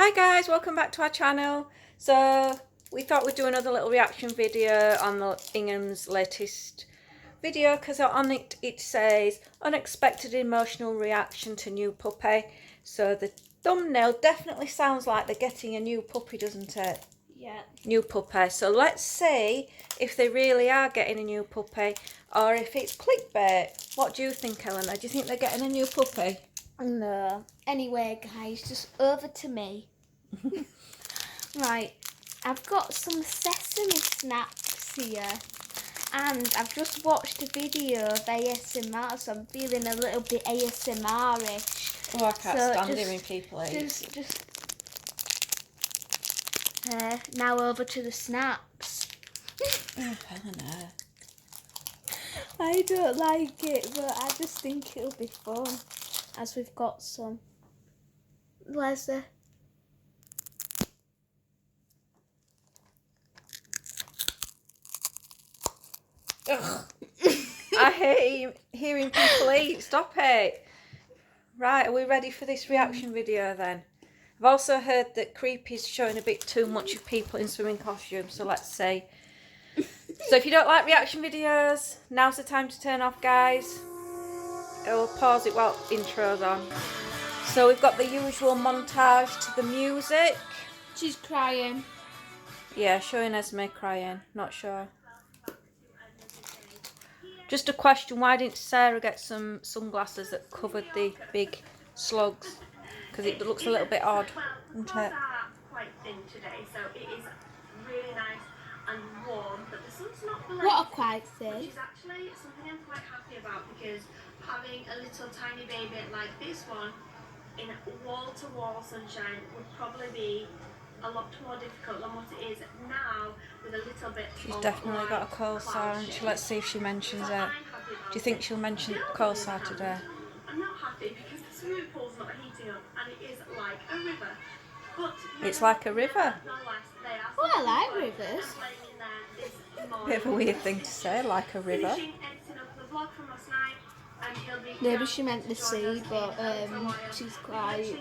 Hi guys, welcome back to our channel. So we thought we'd do another little reaction video on the Ingham's latest video, because on it says unexpected emotional reaction to new puppy. So the thumbnail definitely sounds like they're getting a new puppy, doesn't it? Yeah. New puppy. So let's see if they really are getting a new puppy or if it's clickbait. What do you think, Eleanor? Do you think they're getting a new puppy? No. Anyway, guys, just over to me. Right, I've got some sesame snacks here, and I've just watched a video of ASMR, so I'm feeling a little bit ASMR-ish. Oh, I can't stand hearing people eat. Now over to the snaps. Oh, Eleanor. I don't like it, but I just think it'll be fun, as we've got some. Where's the... Ugh. I hate hearing people eat. Stop it. Right, are we ready for this reaction video then? I've also heard that Creepy's showing a bit too much of people in swimming costumes, so let's see. So if you don't like reaction videos, now's the time to turn off, guys. I'll pause it while intro's on. So we've got the usual montage to the music. She's crying. Yeah, showing Esme crying. Not sure. Just a question, why didn't Sarah get some sunglasses that covered the big slugs? Because it looks a little bit odd, doesn't it? Quite thin today, so it is really nice and warm, but the sun's not below. What a quite thin. Which is actually something I'm quite happy about, because having a little tiny baby like this one in wall-to-wall sunshine would probably be a lot more difficult than what it is now with a little bit. She's definitely got a cold sore, and let's see if she mentions it. Do you think she'll mention cold sore today? I'm not happy because the swimming pool's not heating up and it is like a river. But it's like a river. Oh, I like rivers. Bit of a weird thing to say, like a river. Maybe she meant the sea, but she's quite...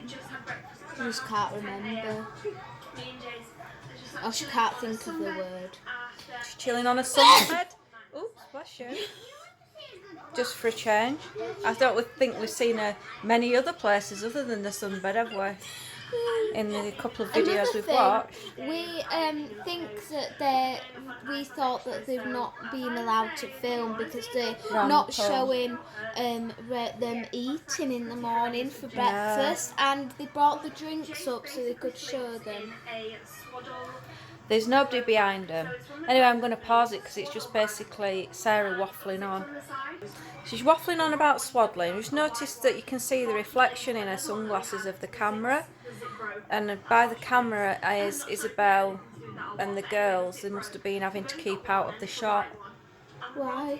I just can't remember. Or she can't think of the word. She's chilling on a sunbed. Oops, bless you. Just for a change. I don't think we've seen her many other places other than the sunbed, have we? In the couple of videos we've watched. We think that we thought that they've not been allowed to film because they're not showing them eating in the morning for breakfast, and they brought the drinks up so they could show them. There's nobody behind them. Anyway, I'm going to pause it because it's just basically Sarah waffling on. She's waffling on about swaddling. Just noticed that you can see the reflection in her sunglasses of the camera. And by the camera is Isabel and the girls. They must have been having to keep out of the shot. Why?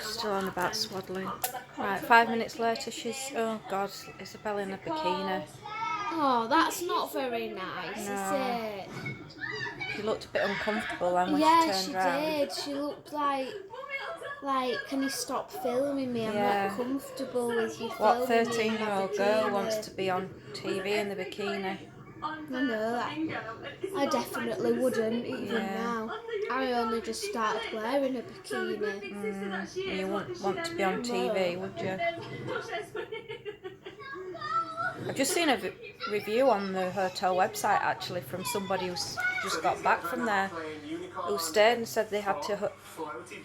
Still on about swaddling. Right, 5 minutes later she's... Oh God, Isabel in a bikini. Oh, that's not very nice, no. Is it? She looked a bit uncomfortable then when yeah, she turned around. Yeah, she did. She looked like, can you stop filming me? I'm not comfortable with you filming me. What 13-year-old girl wants to be on TV in the bikini? I know, I definitely wouldn't, even now. I only just started wearing a bikini. You wouldn't want to be on TV, would you? I've just seen a review on the hotel website actually from somebody who's just got back from there, who stayed and said they had to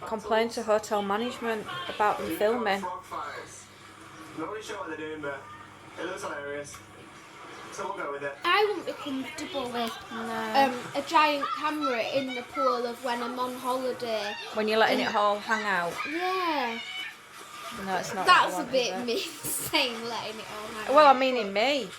complain to hotel management about them filming. Not sure what they're doing, but it looks hilarious. So we'll go with it. I wouldn't be comfortable with a giant camera in the pool of when I'm on holiday. When you're letting it all hang out? Yeah. No, it's not. That's a bit mean saying letting it all hang out. Well, I mean in me.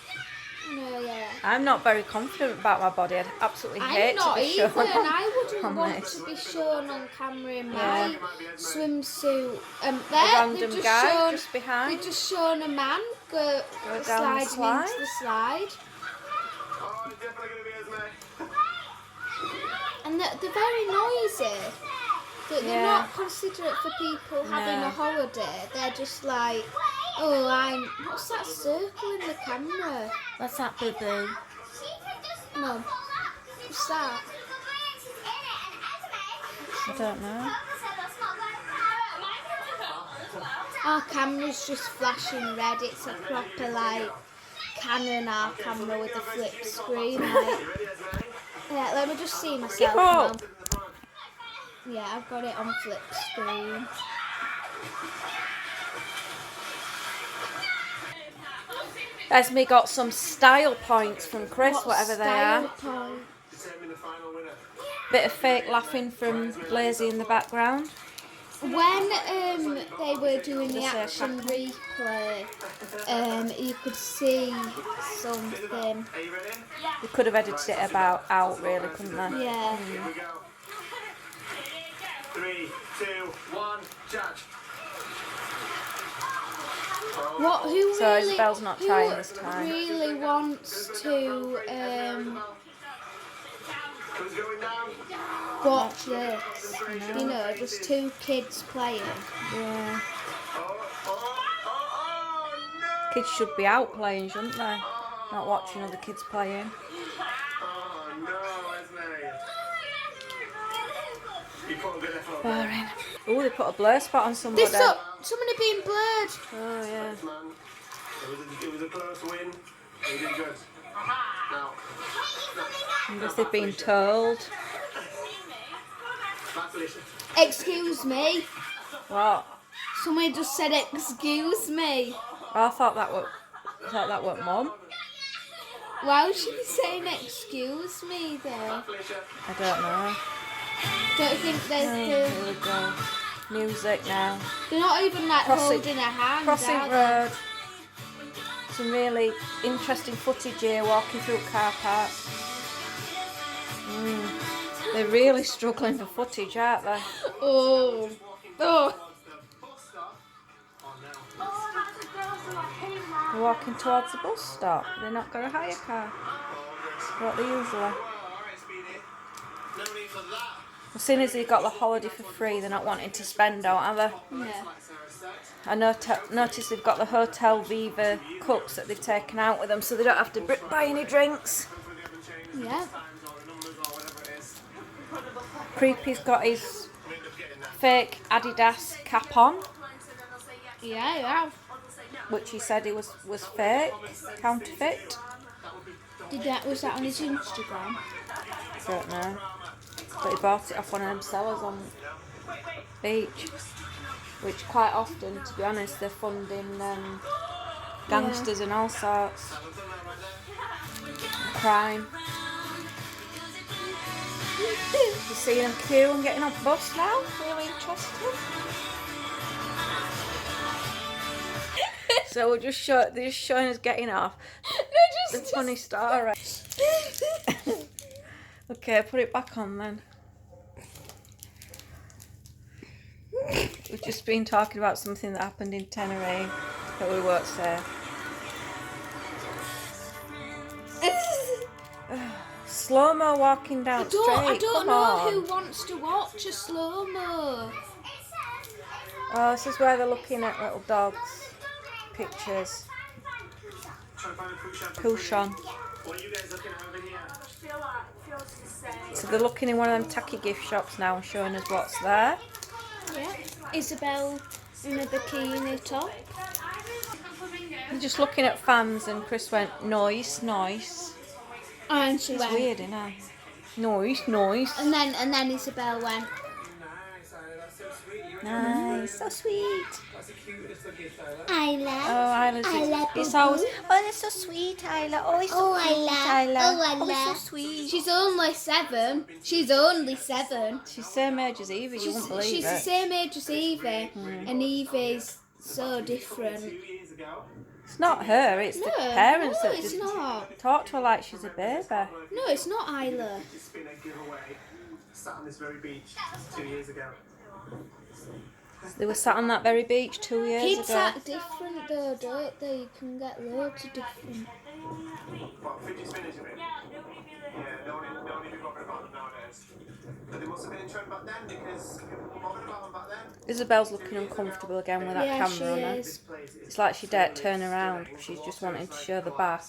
No, yeah. I'm not very confident about my body. I'd absolutely hate to be shown on. I wouldn't want to be shown on camera in my swimsuit. A random guy just behind. They've just shown a man go down the slide. Into the slide. Oh, it's definitely going to be Esme. And they're very noisy. They're not considerate for people having a holiday. They're just like, Oh, what's that circle in the camera? What's that, boo-boo? No. What's that? I don't know. Our camera's just flashing red. It's a proper, like, Canon our camera with a flip screen. Like. Yeah, let me just see myself Keep now. up. Yeah, I've got it on flip screen. Esme got some style points from Chris, whatever they are. Point? Determine the final winner. Bit of fake laughing from Blazy in the background. When they were doing the Just say a action cracker. replay, you could see something. Are you ready? They could have edited it out, really, couldn't they? Yeah. Here we go. 3, 2, 1, judge. What? Who So really? Isabel's not trying this time. Who really wants to Who's going down? watch this? You know, there's two kids playing. Yeah. Oh, no! Kids should be out playing, shouldn't they? Not watching other kids playing. Oh, no, Esme. You put a bit of effort. Boring. Oh, they put a blur spot on somebody. Somebody being blurred. Oh, yeah. Man, it was a close win. You did good. Now, I wonder if they've been told. back to Alicia. Excuse me. What? Somebody just said excuse me. Oh, I thought that were Mum. Why would she be saying excuse me there? Back to Alicia. I don't know. Don't you think Here we go. Music now. they're not even like Crossing- holding a hand, Crossing are they? road. Some really interesting footage here, walking through a car park. They're really struggling for footage, aren't they? Oh. They're walking towards the bus stop. They're not going to hire a car. What they usually. Alright, Speedy. No need for that. As soon as they've got the holiday for free, they're not wanting to spend out, are they? Yeah. I noticed they've got the Hotel Viva cups that they've taken out with them, so they don't have to buy any drinks. Yeah. Creepy's got his fake Adidas cap on, Yeah. which he said he was fake, counterfeit. Was that on his Instagram? Don't know. But he bought it off one of them sellers on beach, which quite often, to be honest, they're funding gangsters and all sorts. Crime. You see them queue and getting off the bus now? Really interesting. So they're just showing us getting off. No, It's a funny story. Okay, put it back on then. We've just been talking about something that happened in Tenerife that we won't say. Slow-mo walking down straight. I don't Come know on. who wants to watch a slow-mo. Oh, this is where they're looking at little dogs. Pictures. Trying to find a Pouchon. What are you guys looking at over here? So they're looking in one of them tacky gift shops now and showing us what's there. Yeah. Isabel in a bikini top. They're just looking at fans and Chris went, nice. And she It's went. weird, isn't it? Nice. And then Isabel went. Nice, so sweet. That's the cutest looking Tyler. Isla. Oh, Isla's Isla, it's boo-boo. always, oh, that's so sweet, Isla. Oh, it's so cute, Isla. Oh, it's so sweet. She's only 7. She's only 7. She's same age as Evie, you wouldn't believe She's it. the same age as Evie, and Evie's so different. 2 years ago. It's not her, it's the parents no, that it's just not. talk to her like she's a baby. No, it's not Isla. It's been a giveaway. Sat on this very beach 2 years ago. They were sat on that very beach 2 years Kids ago. act different though, don't they? You can get loads of different. What, fidget spinners, you mean? Yeah, no one even bothered about them nowadays. But they must have been in trend back then because people were bothered about them back then. Isabel's looking uncomfortable again with that Yeah, camera on her. she is. It's like she daren't turn around. She's just wanting to show the back.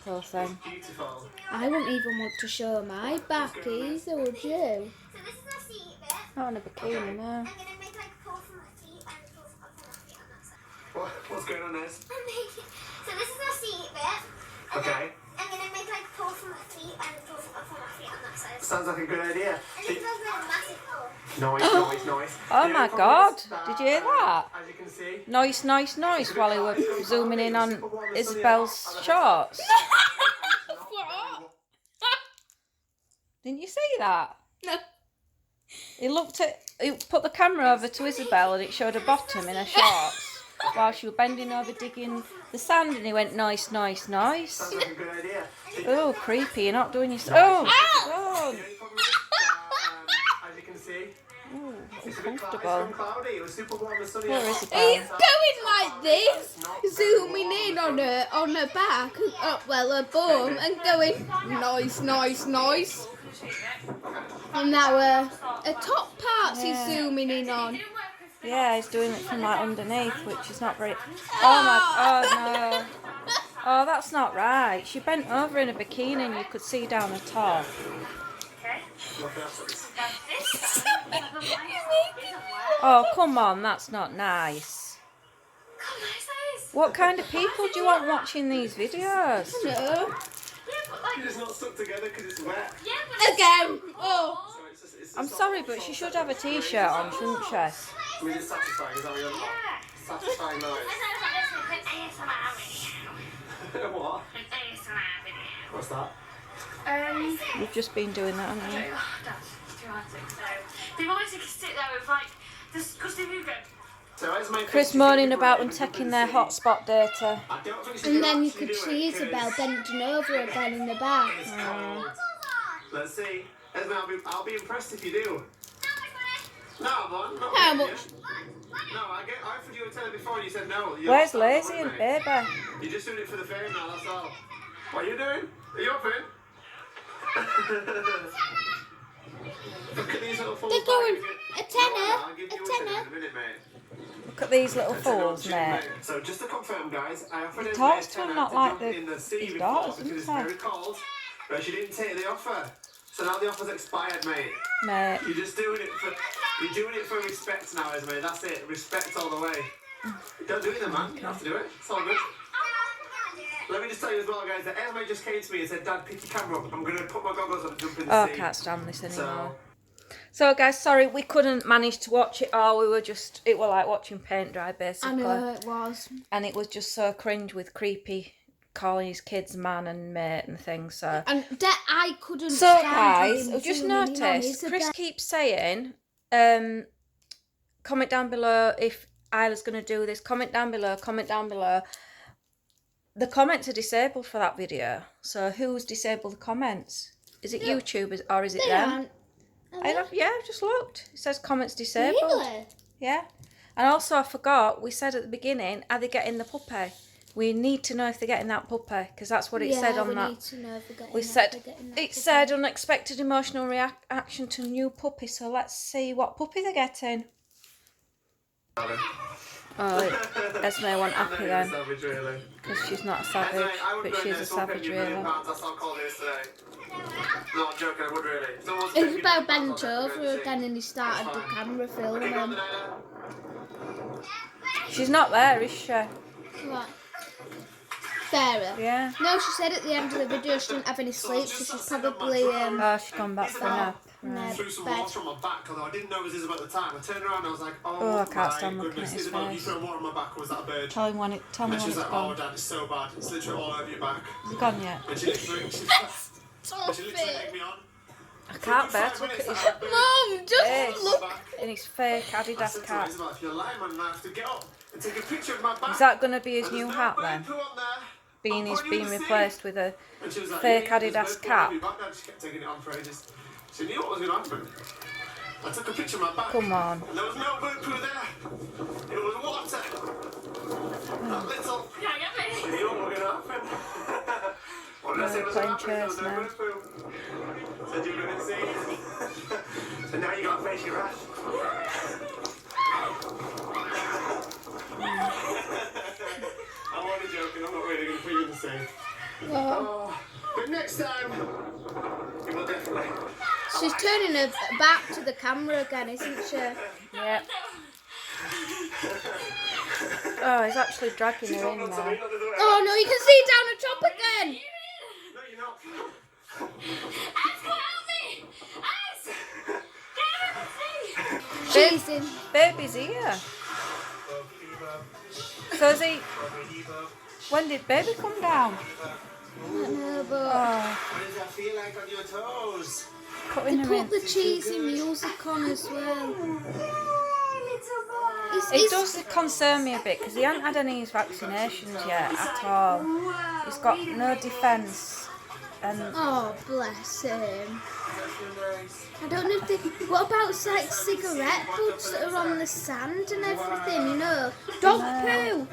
Poor thing. Beautiful. I wouldn't even want to show my back either, would you? So this is the seat bit. Not in a bikini, no. I'm gonna make like pull from my feet and pull from my feet on that side. What's going on, Nez? I'm making. So this is the seat bit. And Okay. then I'm gonna make like pull from my feet and pull from my feet on that side. Sounds like a good idea. And this is a massive pull. Noise. Oh my God! Did you hear that? As you can see. Noise while he was zooming in on Isabel's shorts. Didn't you see that? No. He put the camera over to Isabel and it showed her bottom in her shorts while she was bending over digging the sand, and he went nice. Sounds like a good idea. Oh, creepy! You're not doing your. Oh, God. The only problem is, as you can see, it's a bit Uncomfortable. cloudy. It was super warm and sunny. Poor He's Isabel. going like this, zooming in on her back, her bum, and going nice. And now her top parts he's zooming in on. Yeah, he's doing it from like underneath, which is not very. Oh no! Oh, that's not right. She bent over in a bikini and you could see down her top. Oh, come on, that's not nice. What kind of people do you want watching these videos? No. It's not stuck together because it's wet. Again. Oh. So it's just I'm sorry, but she should have a t-shirt on, shouldn't she? I mean, it's satisfying. Is that what you're on about? Satisfying noise. What? What's that? You've just been doing that, haven't you? They've always sit there with like this because if you go. So Esme Chris moaning about them taking their hotspot data. I don't think she And did then you actually could do see it, Isabel 'cause bending over again in the back. it's cold. Let's see. Esme, I'll be impressed if you do. No, man. Not How really. much? No, I offered you a tenner before and you said no. Where's Lazy and Baby? You're just doing it for the fame now, that's all. What are you doing? Are you open? Look at these little fools. They're going back. a tenner, I'll give a you a tenner tenner. in a minute, mate. Look at these little fools, mate. So just to confirm, guys, I offered Esme talks a to him tenner not to like jump the- in the sea his before daughters, because it's doesn't he? very cold, but she didn't take the offer. So now the offer's expired, mate. Mate. You're just doing it for respect now, Esme. That's it. Respect all the way. Don't do it then, man. You don't have to do it. It's all good. Let me just tell you as well, guys, that Esme just came to me and said, Dad, pick your camera up. I'm going to put my goggles on and jump in the Oh, I sea. can't stand this anymore. So, So, guys, sorry, we couldn't manage to watch it all. It was like watching paint dry, I basically. know it was. And it was just so cringe with Creepy calling his kids man and mate and things, so. And that I couldn't So, stand guys, him I've just zooming in on noticed Isabel. Chris keeps saying, comment down below if Isla's going to do this. Comment down below. The comments are disabled for that video. So, who's disabled the comments? Is it YouTube or is it They them? aren't. I've just looked. It says comments disabled. Really? Yeah. And also, I forgot, we said at the beginning, are they getting the puppy? We need to know if they're getting that puppy, because that's what it said on we that. need to know if we're getting We that, said, we're getting that it puppy. said unexpected emotional reaction to new puppy, so let's see what puppy they're getting. Oh, Esme won't happy then, savage, really. because she's not a savage, Esme, I would but go she's there, a someone paid savage me £1 million, really. That's how cold it is today. No, I'm joking, I would really. If someone's paid me Isabel £1 bent I'll definitely go over and see. again and he started the camera filming Okay, go on him. then, Ida. She's not there, is she? What? Sarah? Yeah. No, she said at the end of the video she didn't have any sleep, so she's probably Oh, she's gone back for a nap. Right. Threw some Bed. water on my back, although I didn't know it was Isabel at the time. I turned around and I was like, Oh, I can't my stand looking goodness, at his Isabel, you face. threw water on my back, or was that a bird? Tell me when And it's she was like, oh, gone. Dad, it's so bad. It's literally all over your back. Is it gone yet? And she literally, she literally egged me on. I can't bear to look at his Mum, just face look. in his fake I Adidas said to her, cap. Isabel, if you're lying, man, I have to get up and take a picture of my back. Is that going to be his And new there's hat no then? bird poo on there. Being I'll he's put you in being the sea. replaced with a And she was like, fake yeah, there's Adidas bird poo cap. on your back. Dad, she kept taking it on for ages. She knew what was going to happen. I took a picture of my back. Come on. And there was no bird poo there. It was water. That little. Yeah, get me. She knew what was going to happen. What did I say was playing going to happen? There chess was no now. bird poo. Said you were going to see. So now you got to face your wrath. I'm only joking, I'm not really going to put you in the same. Oh, but next time, you will definitely. She's turning her back to the camera again, isn't she? Yeah. Oh, he's actually dragging her in now. Oh no, you can see down the top again. No, you're not. She's in. Baby's here. So is he... When did baby come down? I don't know, but Oh, What does that feel like on your toes? putting they her in. put the cheesy music on as well. It does concern me a bit because he hasn't had any of his vaccinations yet at all. He's got no defence. And Oh, bless him. I don't know if they... What about like cigarette butts that are on the sand and everything, you know? Dog poo!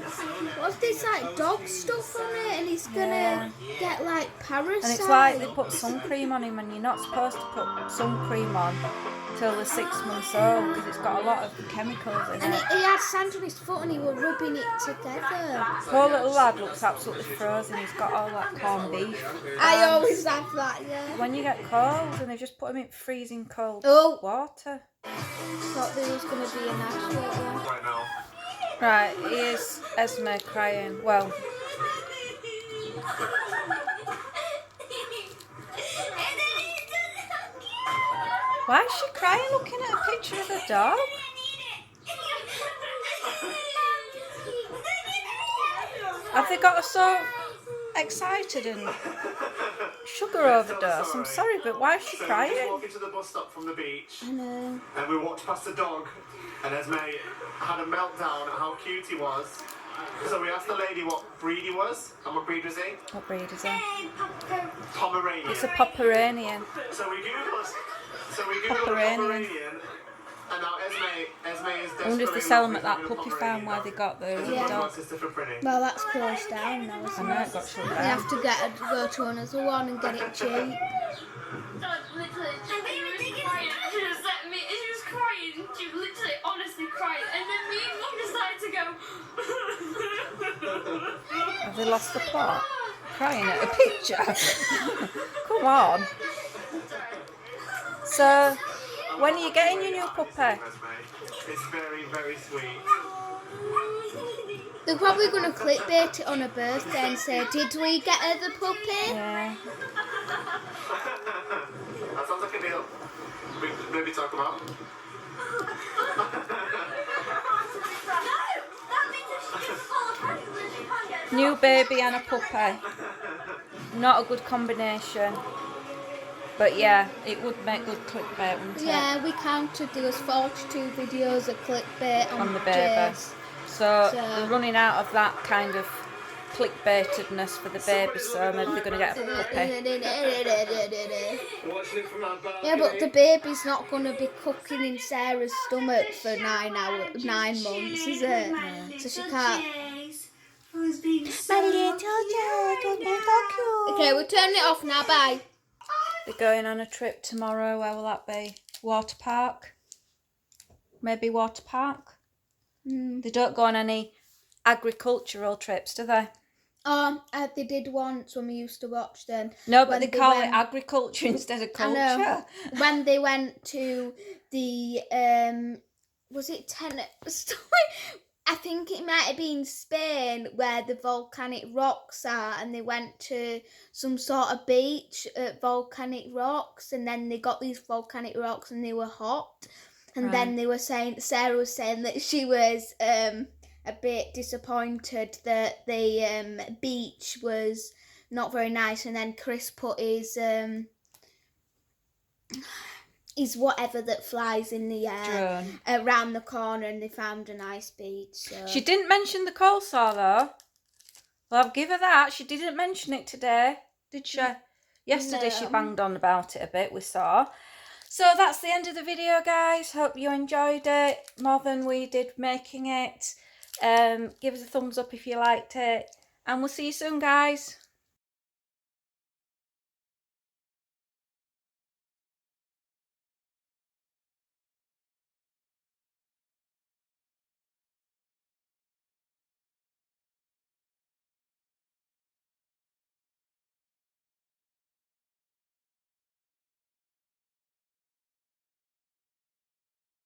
What if there's like dog stuff on it and he's gonna get like parasites? and it's like they put sun cream on him, and you're not supposed to put sun cream on till they're 6 months old because it's got a lot of chemicals in And it. he had sand on his foot and he was rubbing it together. Poor little lad looks absolutely frozen. He's got all that corned beef. I always have that, yeah. When you get cold, and they just put him in freezing cold Oh, water. thought there was going to be an advert there. Right now. Right, here's Esme crying. Well, why is she crying looking at a picture of the dog? Have they got her so excited and sugar overdose? I'm sorry, but why is she So we just crying? walked into the bus stop from the beach, I know. and we walked past the dog, and Esme had a meltdown at how cute he was. So we asked the lady what breed he was, and what breed was he? What breed is it? Pomeranian. It's a Pomeranian. So we googled Pomeranian. Pomeranian, and now Esme is I wonder if they sell them at that puppy farm where they got the Yeah. dog. Sister for Pretty. Well, that's closed down now, I isn't know it? it got shut You down. have to go to another one and get it cheap. Dad, literally, she was crying. She was at me, and she was crying. She was literally, honestly crying. And then me and Mum decided to go. Have they lost the plot? Crying at a picture? Come on. So, when are you getting your new puppy? Esme. It's very, very sweet. They're probably going to clickbait it on her birthday and say, did we get her the puppy? Yeah. That sounds like a deal. We could maybe talk about. New baby and a puppy. Not a good combination. But yeah, it would make good clickbait, wouldn't it? Yeah, we counted. There was 42 videos of clickbait On the baby. Jace. So So- they're running out of that kind of clickbaitedness for the baby, so maybe they're going to get a puppy. Watching it from our balcony. Yeah, but the baby's not going to be cooking in Sarah's stomach for 9 months, is it? So she can't. Who's being so Okay, we'll turn it off now. Bye. They're going on a trip tomorrow. Where will that be? Water park? Maybe water park? They don't go on any agricultural trips, do they? They did once when we used to watch them. No, but When they they call it went- agriculture instead of I know. culture. When they went to the was it I think it might have been Spain where the volcanic rocks are, and they went to some sort of beach at volcanic rocks, and then they got these volcanic rocks and they were hot, and then they were saying, Sarah was saying that she was a bit disappointed that the beach was not very nice, and then Chris put his whatever that flies in the air Drone. around the corner, and they found a nice beach. So. She didn't mention the coleslaw though. Well, I'll give her that. She didn't mention it today, did she? Yesterday she No. banged on about it a bit, we saw. So that's the end of the video, guys. Hope you enjoyed it more than we did making it. Give us a thumbs up if you liked it. And we'll see you soon, guys.